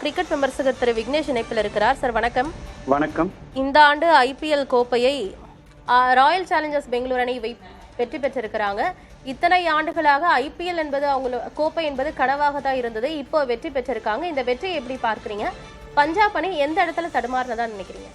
Cricket விமர்சகர் திரு விக்னேஷ் இணைப்பில் இருக்கிறார். சார் வணக்கம். வணக்கம். இந்த ஆண்டு ஐபிஎல் கோப்பையை ராயல் சேலஞ்சர்ஸ் பெங்களூர் அணி வெற்றி பெற்றிருக்கிறாங்க. இத்தனை ஆண்டுகளாக ஐபிஎல் என்பது கோப்பை என்பது கனவாக தான் இருந்தது. இப்போ வெற்றி பெற்றிருக்காங்க. இந்த வெற்றியை எப்படி பார்க்குறீங்க? பஞ்சாப் அணி எந்த இடத்துல தடுமாறினதா நினைக்கிறீங்க?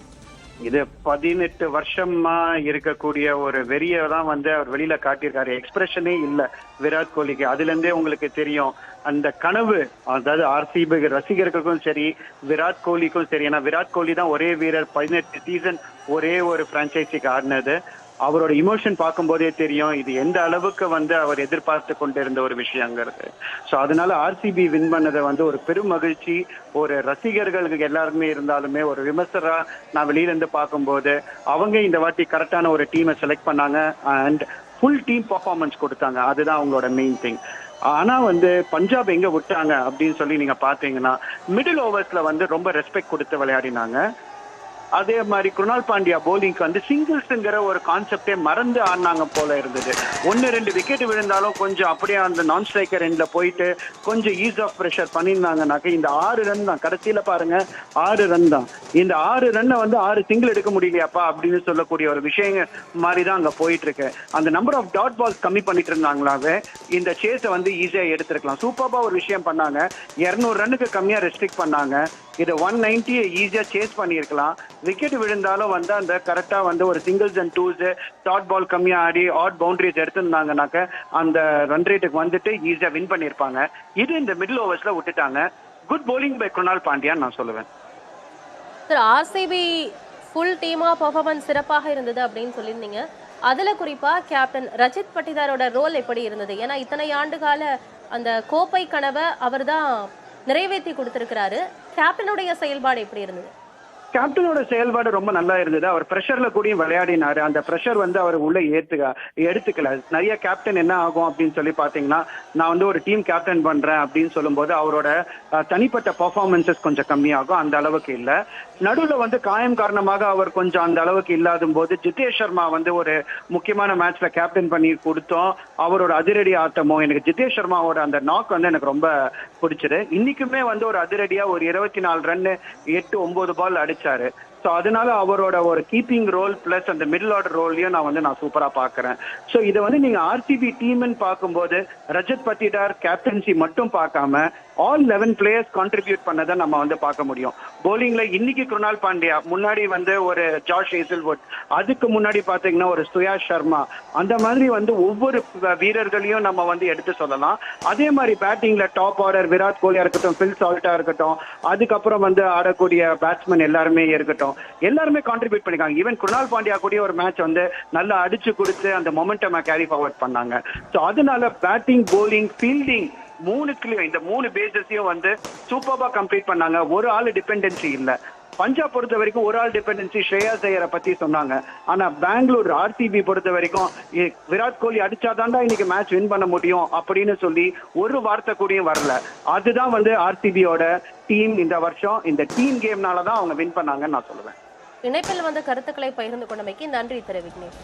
இது 18 வருஷமா இருக்கக்கூடிய ஒரு வெறியை தான் அவர் வெளியில காட்டியிருக்காரு. எக்ஸ்பிரஷனே இல்ல விராட் கோலிக்கு. அதுல இருந்தே உங்களுக்கு தெரியும் அந்த கனவு, அதாவது ஆர்சிபி ரசிகர்களுக்கும் சரி விராட் கோலிக்கும் சரி. ஏன்னா விராட் கோலி தான் ஒரே வீரர் 18 சீசன் ஒரே ஒரு பிரான்ச்சைசிக்கு ஆடினது. அவரோட இமோஷன் பார்க்கும் போதே தெரியும் இது எந்த அளவுக்கு அவர் எதிர்பார்த்து கொண்டிருந்த ஒரு விஷயங்கிறது. ஸோ அதனால ஆர்சிபி வின் பண்ணதை ஒரு பெரும் மகிழ்ச்சி ஒரு ரசிகர்களுக்கு எல்லாருமே இருந்தாலுமே ஒரு விமர்சகரா நான் வெளியில இருந்து பார்க்கும்போது அவங்க இந்த வாட்டி கரெக்டான ஒரு டீமை செலக்ட் பண்ணாங்க அண்ட் ஃபுல் டீம் பர்ஃபார்மன்ஸ் கொடுத்தாங்க. அதுதான் அவங்களோட மெயின் திங். ஆனா பஞ்சாப் எங்க விட்டாங்க அப்படின்னு சொல்லி நீங்க பாத்தீங்கன்னா மிடில் ஓவர்ஸ்ல ரொம்ப ரெஸ்பெக்ட் கொடுத்து விளையாடினாங்க. அதே மாதிரி குருணால் பாண்டியா போலிங்க்கு சிங்கிள்ஸ்ங்கிற ஒரு கான்செப்டே மறந்து ஆடினாங்க போல இருந்தது. 1-2 விக்கெட் விழுந்தாலும் கொஞ்சம் அப்படியே அந்த நான் ஸ்ட்ரைக்கர் எண்ட்ல போயிட்டு கொஞ்சம் ஈஸ் ஆஃப் ப்ரெஷர் பண்ணியிருந்தாங்கனாக்க இந்த 6 ரன் தான் கடைசியில பாருங்க. 6 ரன் தான். இந்த 6 ரன்னை 6 சிங்கிள் எடுக்க முடியலையாப்பா அப்படின்னு சொல்லக்கூடிய ஒரு விஷயம் மாதிரி தான் அங்க போயிட்டு இருக்கு. அந்த நம்பர் ஆஃப் டாட் பால்ஸ் கம்மி பண்ணிட்டு இருந்தாங்களாவே இந்த சேஸை ஈஸியா எடுத்திருக்கலாம். சூப்பர்பா ஒரு விஷயம் பண்ணாங்க. 200 ரன்னுக்கு கம்மியா ரெஸ்ட்ரிக்ட் பண்ணாங்க. இதை 190 ஈஸியா சேஸ் பண்ணியிருக்கலாம். விக்கெட் விழுந்தாலும் அந்த கரெக்டா ஒரு singles and twos dot ball கம்மியா ஆடி ஆட் பவுண்டரிஸ் எடுத்திருந்தாங்கனாக்க அந்த ரன் ரேட்டுக்கு ஈஸியா வின் பண்ணியிருப்பாங்க. இது இந்த மிடில் ஓவர்ஸ்ல விட்டுட்டாங்க. Good bowling by Krunal Pandya நான் சொல்லுவேன். சார், ஆர்சிபி ஃபுல் டீமா பெர்ஃபார்மன்ஸ் சிறப்பாக இருந்தது அப்படின்னு சொல்லியிருந்தீங்க. அதுல குறிப்பா கேப்டன் ரஜித் பட்டிதாரோட ரோல் எப்படி இருந்தது? ஏன்னா இத்தனை ஆண்டு கால அந்த கோப்பை கனவை அவர் தான் நிறைவேற்றி கொடுத்திருக்கிறாரு. கேப்டனுடைய செயல்பாடு எப்படி இருந்தது? கேப்டனோட செயல்பாடு ரொம்ப நல்லா இருந்தது. அவர் பிரஷர்ல கூடயும் விளையாடினாரு. அந்த பிரஷர் அவர் உள்ள எடுத்துக்கல. நிறைய கேப்டன் என்ன ஆகும் அப்படின்னு சொல்லி பாத்தீங்கன்னா நான் ஒரு டீம் கேப்டன் பண்றேன் அப்படின்னு சொல்லும் போது அவரோட தனிப்பட்ட பர்ஃபார்மன்சஸ் கொஞ்சம் கம்மியாகும். அந்த அளவுக்கு இல்ல. நடுவுல காயம் காரணமாக அவர் கொஞ்சம் அந்த அளவுக்கு இல்லாத போது ஜிதேஷ் சர்மா ஒரு முக்கியமான மேட்ச்ல கேப்டன் பண்ணி கொடுத்தோம். அவரோட அதிரடி ஆட்டமோ எனக்கு ஜிதேஷ் சர்மாவோட அந்த நாக் எனக்கு ரொம்ப பிடிச்சது. இன்னைக்குமே ஒரு அதிரடியா ஒரு 24 ரன் 8-9 பால் அடிச்சு. So அதனால அவரோட ஒரு கீப்பிங் ரோல் பிளஸ் அந்த மிடில் ஆர்டர் ரோல்லையும் நான் சூப்பரா பாக்குறேன். சோ இதை நீங்க ஆர்சிபி டீம்னு பார்க்கும்போது ரஜத் பட்டிதார் கேப்டன்சி மட்டும் பார்க்காம ஆல் 11 பிளேயர்ஸ் கான்ட்ரிபியூட் பண்ணதை நம்ம பார்க்க முடியும். போலிங்ல இன்னைக்கு குருணால் பாண்டியா, முன்னாடி ஒரு ஜாஷ் ஹேசல்வுட், அதுக்கு முன்னாடி பாத்தீங்கன்னா ஒரு சுயாஷ் சர்மா, அந்த மாதிரி ஒவ்வொரு வீரர்களையும் நம்ம எடுத்து சொல்லலாம். அதே மாதிரி பேட்டிங்ல டாப் ஆர்டர் விராட் கோலியா இருக்கட்டும், பில் சால்ட்டா இருக்கட்டும், அதுக்கப்புறம் ஆடக்கூடிய பேட்ஸ்மேன் எல்லாருமே இருக்கட்டும், எல்லாருமே கான்ட்ரிபியூட் பண்ணிருக்காங்க. ஈவன் குருணால் பாண்டியா கூட ஒரு மேட்ச் நல்லா அடிச்சு கொடுத்து அந்த மொமெண்டம் கேரி ஃபார்வர்ட் பண்ணாங்க. சோ அதனால பேட்டிங், போலிங், ஃபீல்டிங் இந்த 3 பேசஸையும் சூப்பர்பா கம்ப்ளீட் பண்ணாங்க. ஒரு ஆள் டிபெண்டன்சி இல்ல. பஞ்சாப் பொறுத்த வரைக்கும் ஒரு ஆள் டிபெண்டன்சி ஸ்ரேயாஸ் ஐயரை பத்தி சொன்னாங்க. ஆனா பெங்களூர் ஆர்சிபி பொறுத்த வரைக்கும் விராட் கோலி அடிச்சாதான்டா இன்னைக்கு மேட்ச் வின் பண்ண முடியும் அப்படின்னு சொல்லி ஒரு வார்த்தை கூடயும் வரல. அதுதான் ஆர்சிபியோட டீம் இந்த வருஷம். இந்த டீம் கேம்னாலதான் அவங்க வின் பண்ணாங்கன்னு நான் சொல்லுவேன். இணைப்பில் கருத்துக்களை பகிர்ந்து கொண்டமைக்கு நன்றி திரு விக்னேஷ்.